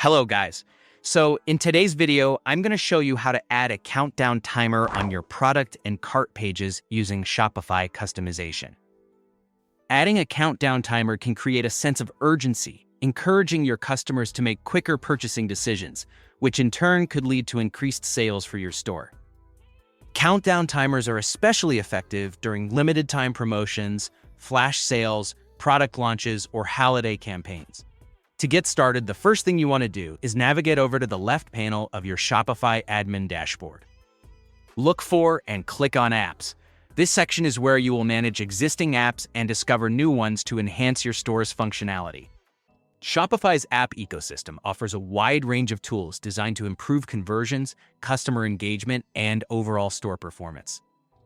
Hello guys. So in today's video, I'm going to show you how to add a countdown timer on your product and cart pages using Shopify customization. Adding a countdown timer can create a sense of urgency, encouraging your customers to make quicker purchasing decisions, which in turn could lead to increased sales for your store. Countdown timers are especially effective during limited time promotions, flash sales, product launches, or holiday campaigns. To get started, the first thing you want to do is navigate over to the left panel of your Shopify admin dashboard. Look for and click on Apps. This section is where you will manage existing apps and discover new ones to enhance your store's functionality. Shopify's app ecosystem offers a wide range of tools designed to improve conversions, customer engagement, and overall store performance.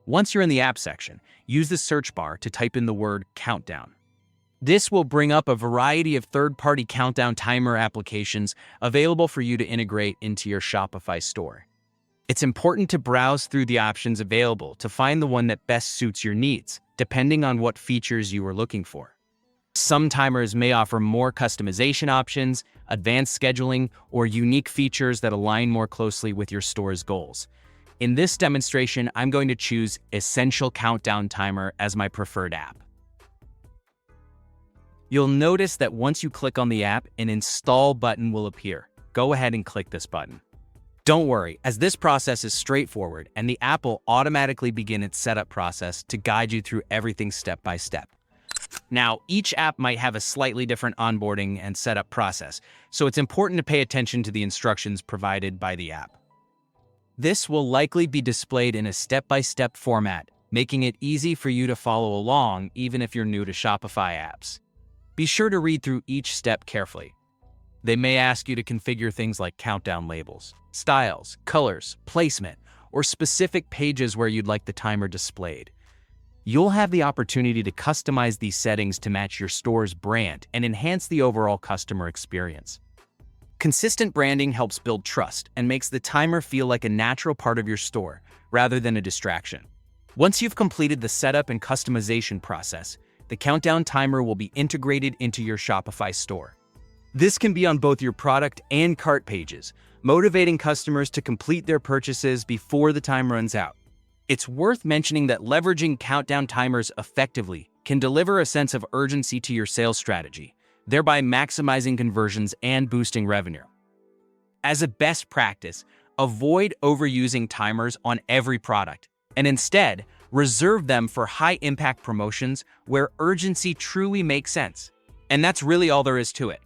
Once you're in the app section, use the search bar to type in the word countdown. This will bring up a variety of third-party countdown timer applications available for you to integrate into your Shopify store. It's important to browse through the options available to find the one that best suits your needs, depending on what features you are looking for. Some timers may offer more customization options, advanced scheduling, or unique features that align more closely with your store's goals. In this demonstration, I'm going to choose Essential Countdown Timer as my preferred app. You'll notice that once you click on the app, an Install button will appear. Go ahead and click this button. Don't worry, as this process is straightforward and the app will automatically begin its setup process to guide you through everything step by step. Now, each app might have a slightly different onboarding and setup process, so it's important to pay attention to the instructions provided by the app. This will likely be displayed in a step-by-step format, making it easy for you to follow along even if you're new to Shopify apps. Be sure to read through each step carefully. They may ask you to configure things like countdown labels, styles, colors, placement, or specific pages where you'd like the timer displayed. You'll have the opportunity to customize these settings to match your store's brand and enhance the overall customer experience. Consistent branding helps build trust and makes the timer feel like a natural part of your store rather than a distraction. Once you've completed the setup and customization process, the countdown timer will be integrated into your Shopify store. This can be on both your product and cart pages, motivating customers to complete their purchases before the time runs out. It's worth mentioning that leveraging countdown timers effectively can deliver a sense of urgency to your sales strategy, thereby maximizing conversions and boosting revenue. As a best practice, avoid overusing timers on every product, and instead, reserve them for high-impact promotions where urgency truly makes sense. And that's really all there is to it.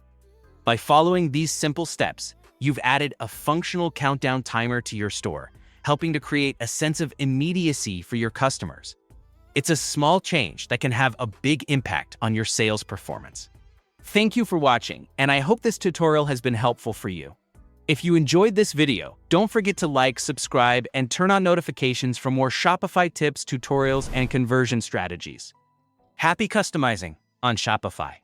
By following these simple steps, you've added a functional countdown timer to your store, helping to create a sense of immediacy for your customers. It's a small change that can have a big impact on your sales performance. Thank you for watching, and I hope this tutorial has been helpful for you. If you enjoyed this video, don't forget to like, subscribe, and turn on notifications for more Shopify tips, tutorials, and conversion strategies. Happy customizing on Shopify!